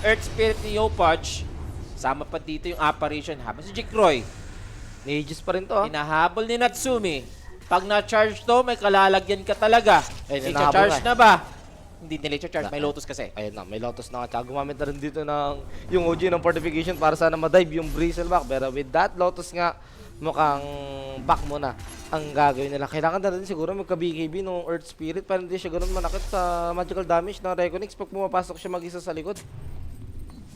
Earth Spirit ni Yopaj. Sama pa dito yung apparition habang si Jikroy. May Aegis pa rin to ha. Hinahabol ni Natsumi. Pag na-charge to, may kalalagyan ka talaga. Ayun, hinahabol I-charge nga. na ba? Hindi nila i-charge, may Lotus kasi. Ayun na, may Lotus na nga. Tsaka gumamit na rin dito ng yung OG ng fortification para sana ma-dive yung Bristleback. Pero with that Lotus nga, mukhang back mo na ang gagawin nila. Kailangan na rin siguro magka-BKB ng Earth Spirit para hindi siya ganun manakit sa magical damage ng Reconix pag pumapasok siya mag-isa sa likod.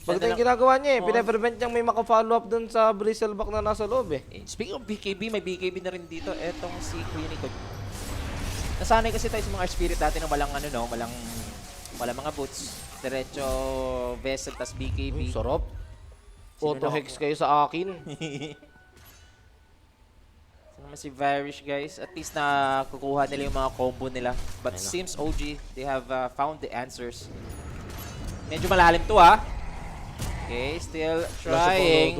Pag yung ginagawa niya eh, pinaprevent niyang may maka-follow up dun sa Bristleback na nasa loob eh. Speaking of BKB, may BKB na rin dito. Etong si Kuya Nico. Nasanay kasi tayo sa mga Earth Spirit dati na walang walang mga boots. Diretso vessel tas BKB. Sarap. Sino Auto-hex kayo sa akin. naman si Varish guys. At least na kukuha nila yung mga combo nila. But Ayun na. seems OG, they have found the answers. Medyo malalim to ha. Okay, still trying.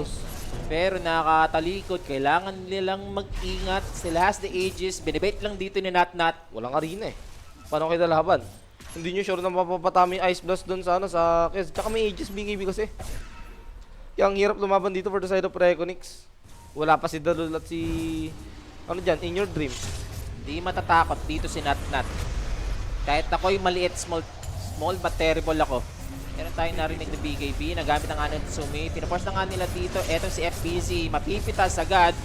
Pero nakatalikod. Kailangan nilang mag-ingat. Still has the ages. Binibait lang dito ni Natnat. Walang arena eh. Paano kayo lalaban? Hindi nyo sure na mapapatami yung Ice Blast dun sa sa Kes. Tsaka may Aegis BKB kasi. Kaya ang hirap lumaban dito for the side of Reconix. Wala pa si Dalul at si... Ano dyan? In Your Dream. Hindi matatakot dito si Natnat. Kahit ako'y maliit, small but terrible ako. Meron tayong narinig na BKB. Nagamit ang Anon Tsumi. Pinaforce na nga nila dito. Etong si FBZ. Mapipitas agad.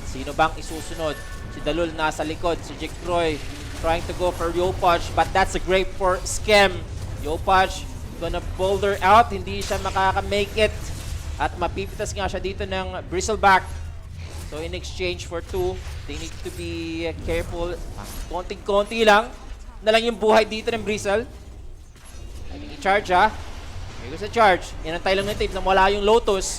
Sino bang isusunod? Si Dalul nasa likod. Si Jikroy trying to go for Yopaj. But that's a great for scam. Yopaj gonna boulder out. Hindi siya makaka-make it. At mapipitas nga siya dito ng Bristleback. So in exchange for 2, they need to be careful. Konting-konti lang. Na lang yung buhay dito ng Bristle. I-charge ha. May gusto charge. Inantay lang ng tape na wala yung Lotus.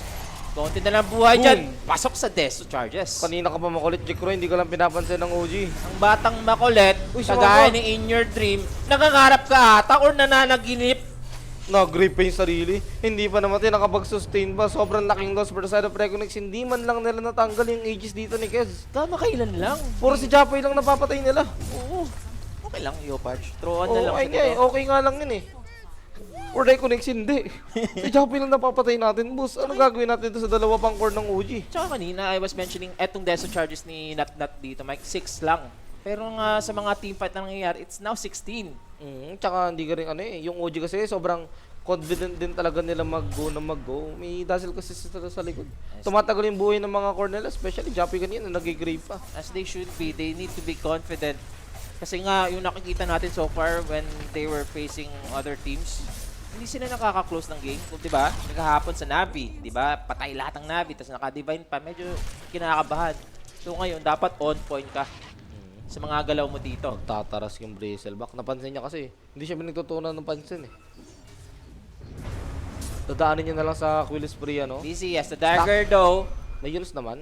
Konti na lang buhay Boom. dyan. Pasok sa Deso charges. Kanina ka pa makulit, Jikro. Hindi ko lang pinapansin ng OG. Ang batang makulit, Uy, kagaya sumama. ni In Your Dream, nangangarap ka ata or nananaginip. Nag-grip pa yung sarili. Hindi pa naman tayo nakapag-sustain pa. Sobrang laking loss for the side of Reconix. Hindi man lang nila natanggal yung Aegis dito ni Kez. Tama kailan lang. Puro si Japoy lang napapatay nila. Oo. Okay lang, Yopaj. Throw on na lang. Okay nga eh. Okay nga lang yun eh. Or Reconix hindi. Si Japoy lang napapatay natin, boss. Ano gagawin natin dito sa dalawa pang core ng OG? Tsaka kanina, I was mentioning etong Deso charges ni Natnat dito, Mike, 6 lang. Pero nga sa mga teamfight na nangyayari, it's now 16. Tsaka hindi ka rin ano eh. Yung OG kasi sobrang confident din talaga nila mag-go na mag-go. May dazzle kasi sa likod. Tumatagal yung buhay ng mga core nila, especially Japoy kanina, nag-grave pa. As they should be, they need to be confident. Kasi nga, yung nakikita natin so far when they were facing other teams, hindi sila nakaka-close ng game. Di ba? Nagkahapon sa Navi, di ba? Patay lahat ng Navi, tapos naka-divine pa. Medyo kinakabahan. So ngayon, dapat on point ka sa mga galaw mo dito. Tataras yung Bristleback. Napansin niya kasi, hindi siya pinagtutunan ng pansin eh. Dadaanin nyo na lang sa Quill Spree, ano? BC has the dagger though. May Yules naman.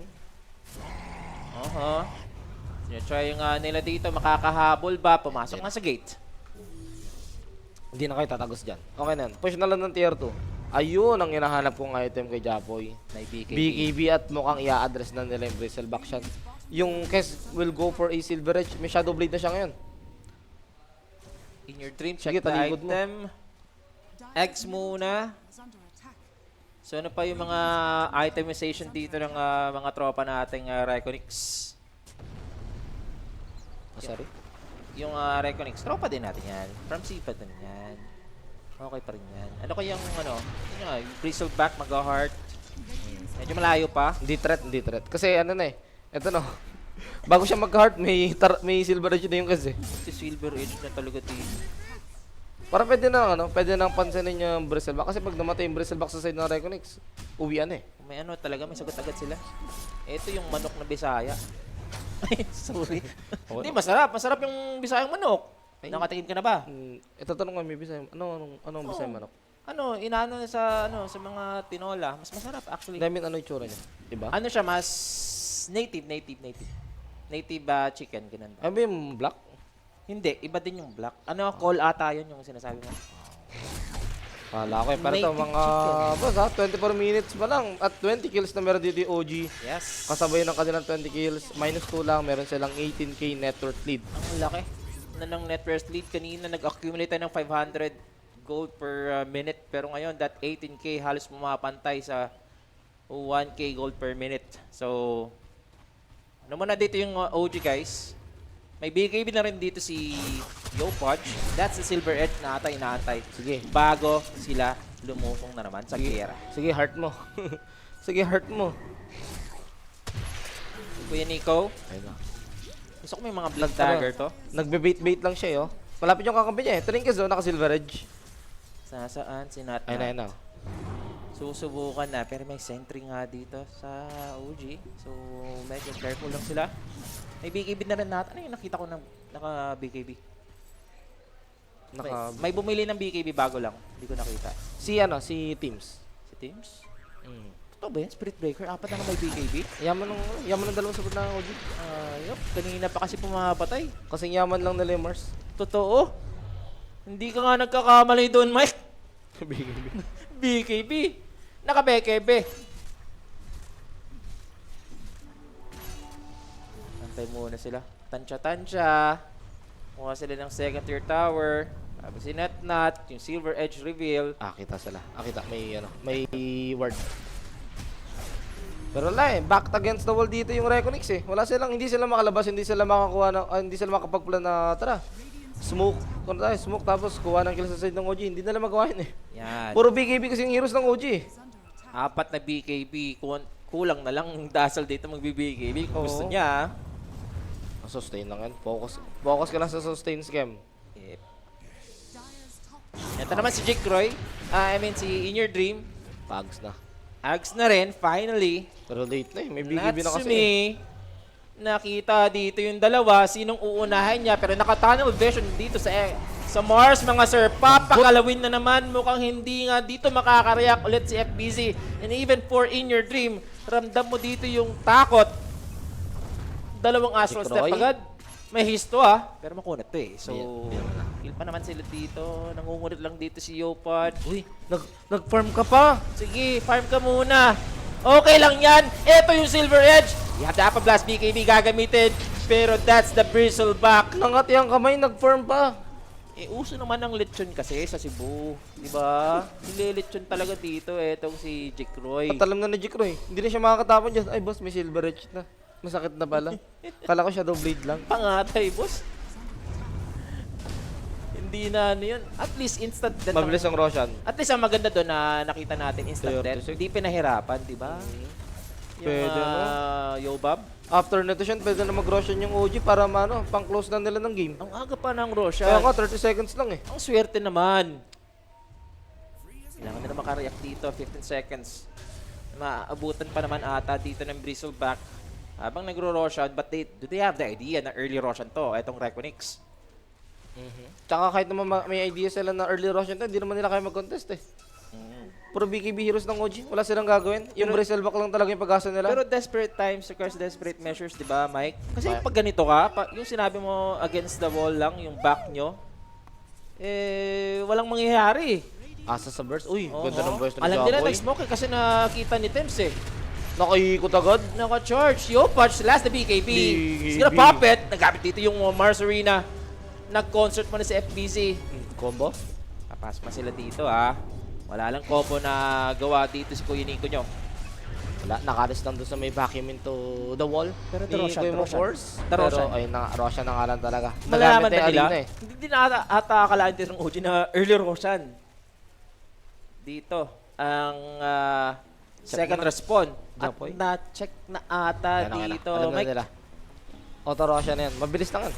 Try yung nila dito, makakahabol ba? Pumasok nga sa gate. Hindi na kayo tatagos dyan. Okay na yan. Push na lang ng tier 2. Ayun ang hinahanap kong item kay Japoy. May BKB. BKB at mukhang i-address na nila yung Bristleback shot. Yung Kes will go for a Silver Edge. May Shadow Blade na siya ngayon. In your dream, check Sige, the talikod mo. item. Eggs muna. So ano pa yung mga itemization dito ng mga tropa nating Reconix? Sorry? Yung Reconix, tropa din natin yan. From Sipad din yan. Okay pa rin yan. Ano kayang yun nga, yung Bristleback, Mag-Heart. Medyo malayo pa. Hindi threat. Kasi ano na eh. Ito no. Bago siya mag-heart, may Silver Edge na yung kasi. Si Silver Edge na talaga dito. Para pwede nang pansinin yung Bristleback. Kasi pag namatay yung Bristleback sa side ng Reconix, uwian eh. May talaga, may sagot agad sila. Ito yung manok na Bisaya. Ay, sorry. Hindi, masarap. Masarap yung Bisayang manok. Nakatikim ka na ba? Ito tanong ko, may Bisaya. Anong Bisaya manok? Inaano sa mga tinola. Mas masarap actually. I mean, ano yung tsura niya? Diba? Ano siya, mas native. Native chicken, ganun ba? Ano ba yung black? Hindi, iba din yung black. Call ata yun yung sinasabi mo. Kala ko eh. Pero ito, Native mga boss ha, 24 minutes pa lang. At 20 kills na meron dito yung OG. Yes. Kasabay ng kanilang 20 kills. -2 lang, meron silang 18k net worth lead. Ang laki na ng net worth lead. Kanina nag-accumulate tayo ng 500 gold per minute. Pero ngayon, that 18k halos pumapantay sa 1k gold per minute. So, muna dito yung OG guys. May BKB na rin dito si Yo Podge. That's the Silver Edge na ata inaantay. Sige. Bago sila lumusong na naman sa gera. Sige, heart mo. Sige, heart mo. Kuya Nico, Ayun na. gusto ko may mga blood dagger to. Nagbe-bait-bait lang siya eh, oh. Malapit yung kakampi niya eh. Trinkets oh, naka-Silver Edge. Nasaan si Nat? Ayun na. Susubukan na, pero may sentry nga dito sa OG. So, medyo careful lang sila. May BKB na rin natin. Ano yung nakita ko ng naka-BKB? May bumili ng BKB bago lang. Hindi ko nakita. Si Teams. Si Teams? Totoo ba yan? Spirit Breaker? Apat na may BKB? Yaman ng dalawang sagot na OG. Yup, kanina pa kasi pumapatay. Kasing yaman lang nila yung Mars. Totoo. Hindi ka nga nagkakamali doon, Mike. BKB. BKB. Naka-BKB. Antay muna sila. Tansya-tansya. Kuha sila ng second tier tower. Sabi si Nat, yung Silver Edge reveal. Kita sila. Kita. May ward. Pero wala eh. Backed against the wall dito yung Reconix eh. Hindi sila makalabas, hindi sila makapagplan na tara. Smoke tapos kuha ng kill sa side ng OG. Hindi nila magawa yun eh. Yan. Puro BKB kasi yung heroes ng OG eh. Apat na BKB. Kulang na lang yung Dazzle dito magbi-BKB. Kung gusto niya. Sustain lang yan. Focus ka lang sa sustain scam. Yep. Ito naman si Jake Roy. Si In Your Dream. Pags na. Ags na rin, finally. Pero late na eh. May BKB na kasi eh. Natsumi. Nakita dito yung dalawa. Sinong uunahin niya? Pero naka-tunnel vision dito sa Mars, mga sir. Papakalawin na naman. Mukhang hindi nga dito makaka-react ulit si FBZ. And even for In Your Dream, ramdam mo dito yung takot. Dalawang astral step agad. May histo pero makunat to eh. So, heal pa naman sila dito. Nangungunit lang dito si Yopod. Uy, nag-farm ka pa. Sige, farm ka muna. Okay lang yan. Ito yung Silver Edge. You have the Apple Blast BKB gagamitin. Pero that's the Bristleback. Nangat yung kamay, nag-farm pa. Uso naman ng lechon kasi sa Cebu. Diba? Hindi lechon talaga dito. Etong si Jake Roy. At alam na ni Jake Roy. Hindi na siya makakatapon dyan. Ay boss, may Silver Edge na. Masakit na pala. Kala ko Shadow Blade lang. Pangatay, boss. Hindi na yun. At least instant death. Mabilis ang Roshan. At least ang maganda doon na nakita natin instant 36. death. Hindi pinahirapan, diba? Pwede, no? Yobab. After nito siya, pwede na mag-Roshan yung OG para pang-close na nila ng game. Ang aga pa ng Roshan. Kaya nga, 30 seconds lang eh. Ang swerte naman. Kailangan nila makareact dito. 15 seconds. Maabutan pa naman ata dito ng Bristleback. Habang nagro-Roshan, but do they have the idea na early Roshan to? Itong Reconix. Tsaka kahit naman may idea sila na early Roshan to, hindi naman nila kaya mag-contest eh. Puro BKB heroes ng OG. Wala silang gagawin. Yung Bristleback lang talaga yung pag-asa nila. Pero desperate times requires desperate measures, di ba, Mike? Kasi pag ganito ka, yung sinabi mo against the wall lang, yung back nyo, walang mangyayari. Asa sa burst. Uy, Oo. ganda ng burst ng Alam nila, Jaboy. nag-smoke kasi nakita ni Tems eh. Nakaikot agad. Naka-charge. Yo, punch last the BKB. He's gonna BKB. pop it. Nagkapit dito yung Mars Arena. Nag-concert mo na si FBZ. Combo. Papas pa sila dito ha. Wala lang combo na gawa dito si Kuya Nico nyo. Wala, nakalis lang doon sa may vacuum into the wall. Pero ni Roshan, Kuya Mo Roshan. Force. Pero Pero, Roshan. ay, Roshan na nga lang talaga. Malalaman Nagamit na yung nila. arena eh. Hindi din ata akalaan din ng OG na early Roshan. Dito, ang second respawn. At Japoy. na-check na ata Yan, okay na. dito. Alam na Mike, nila. Auto Roshan na yan. Mabilis lang yan.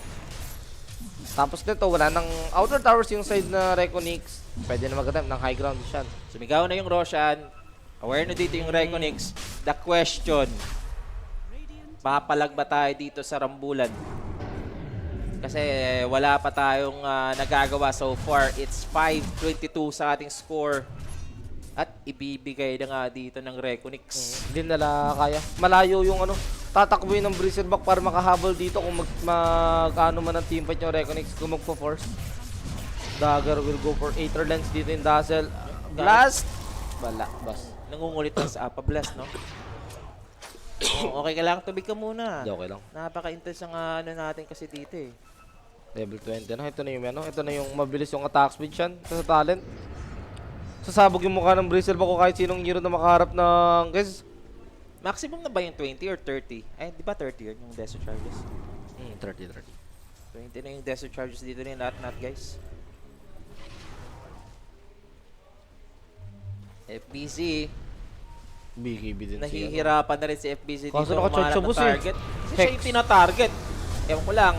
Tapos nito, wala nang outer towers yung side na Reconix. Pwede na mag-attempt ng high ground siya. sumigaw na yung Roshan. Aware na dito yung Reconix. The question, mapalag ba tayo dito sa Rambulan? Kasi wala pa tayong nagagawa so far. It's 5-22 sa ating score. At ibibigay na nga dito ng Reconix. Hindi nila kaya. Malayo yung ano, tatakbuhin ng Bristleback para makahabol dito kung mag-ano man ang teamfight yung Reconix kung magpo-force. Dagger will go for Aether Lens dito in Dazzle. Blast! Wala, boss. Nangungulit lang sa Blast, no? Oh, okay ka lang, tubig ka muna. Hindi, okay lang. Napaka-intense ang ano natin kasi dito eh. Level 20 na. Ito na yung ano, ito na yung mabilis yung attack speed siyan sa talent. Sasabog yung mukha ng Bristleback ko kahit sinong hero na makaharap ng guys. Maximum na ba yung 20 or 30? Ay, di ba 30 yun yung desert charges? 30. 20 na yung desert charges dito rin lahat guys. FBZ, BKB din siya. nahihirapan na rin si FBZ dito. Kaso naka-charge humanap sa ng boss eh. target. Kasi siya Hex. yung tina-target. Ewan ko lang.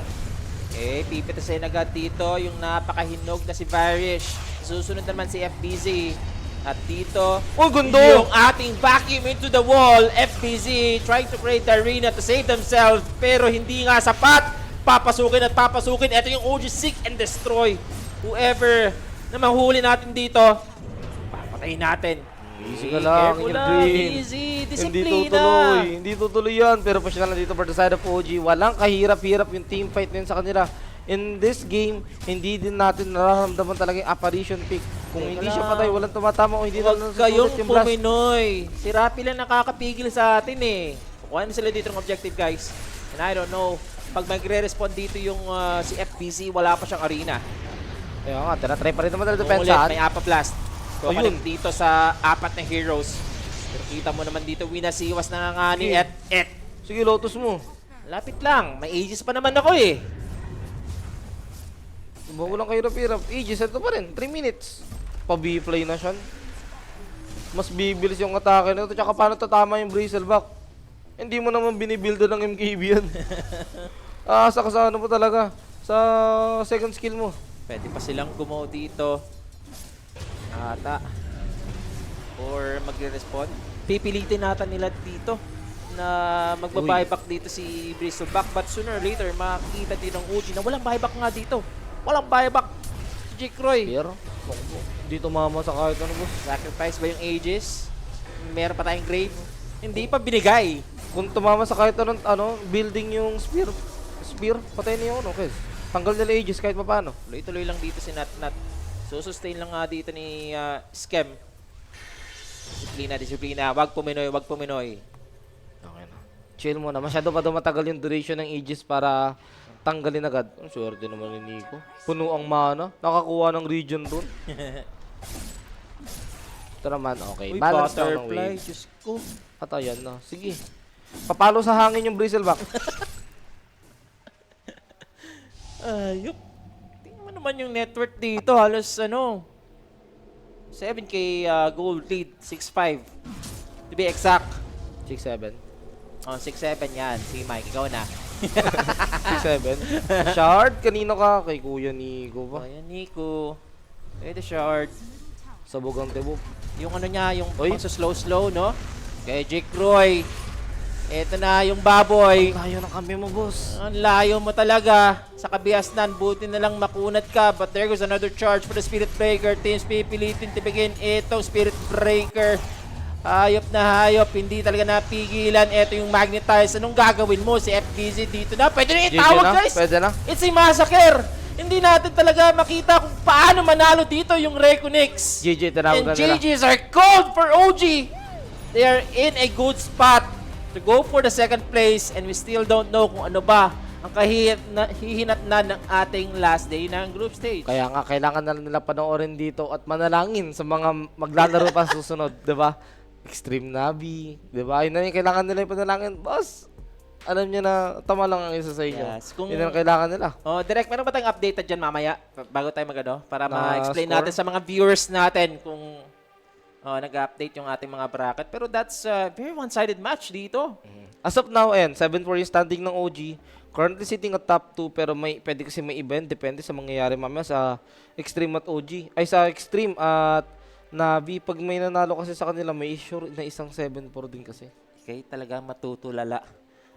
Pipitasin agad dito yung napakahinog na si Varish. Susunod naman si FBZ. At dito, Oh, gundo! yung ating vacuum into the wall. FBZ trying to create the arena to save themselves. Pero hindi nga sapat. Papasukin at papasukin. Ito yung OG Seek and Destroy. Whoever na mahuli natin dito, papatayin natin. Easy ka lang, Careful Inner lang, Dream. easy. Hindi Disiplina. tutuloy. Hindi tutuloy yan. Pero push ka lang dito for the side of OG. Walang kahirap-hirap yung team fight na yun sa kanila. In this game, hindi din natin nararamdaman talaga yung apparition pick. Kung Teka hindi siya lang. patay, walang tumatama o hindi Huwag na kayong nasusulit yung blast. puminoy. Si Rappi lang nakakapigil sa atin eh. Kukuha na sila dito ng objective guys. And I don't know. Pag magre-respond dito yung si FBZ, wala pa siyang arena. Kaya nga, tinatry pa rin naman talaga Kung ulit, depensahan. may Apa Blast. So, Ayun. dito sa apat na heroes. Pero kita mo naman dito, winasiwas na nga ni Sige. Et. Sige, Lotus mo. Lapit lang. May ages pa naman ako eh. Walang kahirap-hirap. Aegis, ito pa rin. 3 minutes. Pa-B-play na siya. Mas bibilis yung atake na ito. Tsaka paano tatama yung Bristleback? Hindi mo naman binibuilda ng MKB yan. Asa ka sa ano mo talaga. Sa second skill mo. Pwede pa silang gumaw dito. Ata. Or magre-respond. Pipilitin natin nila dito na magba-buyback dito si Bristleback. But sooner or later, makikita din ng OG na walang buyback nga dito. Walang buyback. Si Jake Roy. Pero, dito mama sa kahit ano boss. Sacrifice ba yung Aegis? Meron pa tayong grave? Hindi pa binigay. Kung tumama sa kahit anong ano, building yung spear, patay na yung ano, okay. Tanggal nila Aegis kahit pa paano. Tuloy-tuloy lang dito si Nat. Susustain lang nga dito ni Skem. Disiplina. Wag puminoy. Okay na. Chill muna. Masyado pa daw matagal yung duration ng Aegis para tanggalin agad. Ang swerte naman ni Nico. Puno ang mana. Nakakuha ng region dun. Ito naman, okay. Uy, Balance lang ng butterfly. wave. Diyos ko. At ayan na. Sige. Papalo sa hangin yung Bristleback. Ayup. Tingnan mo naman yung network dito. Halos 7k gold lead. 6-5. To be exact. 6-7. Oh, 6-7 yan. Sige Mike, ikaw na. 6-7. Shard, kanino ka? Kay Kuya Nico Oh, ba? yan Nico. Ito shard. Sabog ang tibok. Yung ano niya, yung Oy. pang slow, no? Kay Jake Roy. Ito na yung baboy. Layo ng kami mo, boss. Ang layo mo talaga. Sa kabiasnan, buti na lang makunat ka. But there goes another charge for the Spirit Breaker. Teams pipilitin to begin itong Spirit Breaker. Hayop na hayop. Hindi talaga napigilan. Ito yung Magnetize. Anong gagawin mo? Si FBZ dito na. Pwede na itawag, guys. Pwede na. It's a massacre. Hindi natin talaga makita kung paano manalo dito yung Reconix. GG, tinawag And na nila. GGs are cold for OG. They are in a good spot to go for the second place, and we still don't know kung ano ba ang hihinatnan ng ating last day ng group stage. Kaya nga, kailangan na nila panoorin dito at manalangin sa mga maglalaro pa susunod, di ba? Extreme Navi, di ba? Yun na yung kailangan nila yung panalangin. Boss, alam niyo na tama lang ang isa sa inyo. Yes, kung- Yun ang kailangan nila. Oh, Direk, meron ba tayong updated dyan mamaya bago tayo magano para Na ma-explain score? natin sa mga viewers natin kung nag-update yung ating mga bracket. Pero that's a very one-sided match dito. As of now, 7-4 yung standing ng OG. Currently sitting at top 2 pero pwede kasi may event. Depende sa mangyayari mamaya sa Extreme at OG. Ay, sa Extreme at Navi. Pag may nanalo kasi sa kanila, may sure na isang 7-4 din kasi. Okay, talagang matutulala.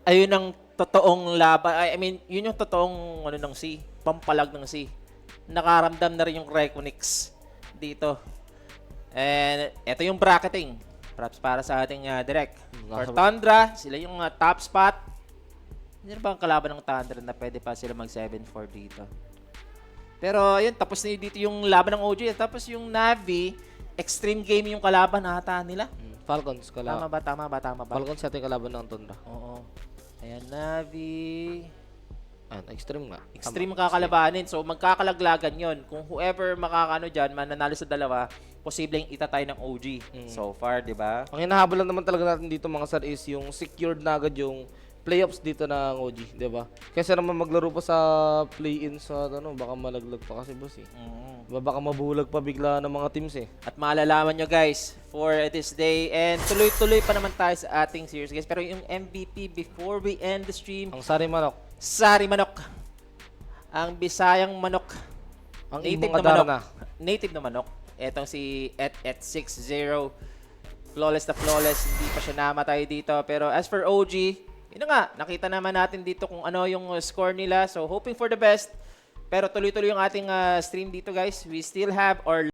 Ayun ang totoong laban. I mean, yun yung totoong ng C. Pampalag ng C. Nakaramdam na rin yung Reconix dito. And ito yung bracketing. Props para sa ating direct. For Tundra, sila yung top spot. Hindi na ba ang kalaban ng Tundra na pwede pa sila mag 7-4 dito? Pero yun, tapos na dito yung laban ng OG. Tapos yung Navi, extreme game yung kalaban ata nila. Falcons Tama kalaban. ba? Falcons sa ating kalaban ng Tundra. Oo. Ayan, Navi. Extreme nga. Extreme kakalabanin. So, magkakalaglagan yon. Kung whoever makakano dyan, mananalo sa dalawa, posibleng itatay ng OG. So far, di ba? Ang hinahabol lang naman talaga natin dito mga sir is yung secured na agad yung playoffs dito ng OG, di ba? Kaysa naman maglaro pa sa play-in sa baka malaglag pa kasi boss eh. Diba, baka mabulag pa bigla ng mga teams eh. At malalaman nyo guys, for this day, and tuloy-tuloy pa naman tayo sa ating series guys. Pero yung MVP before we end the stream, Ang sari manok, Sari Manok. Ang Bisayang Manok. ang Native ibong na manok. Adarna. Native na manok. Etong si Et60. Flawless na flawless. Hindi pa siya namatay dito. Pero as for OG, yun na nga. Nakita naman natin dito kung ano yung score nila. So hoping for the best. Pero tuloy-tuloy yung ating stream dito guys. We still have our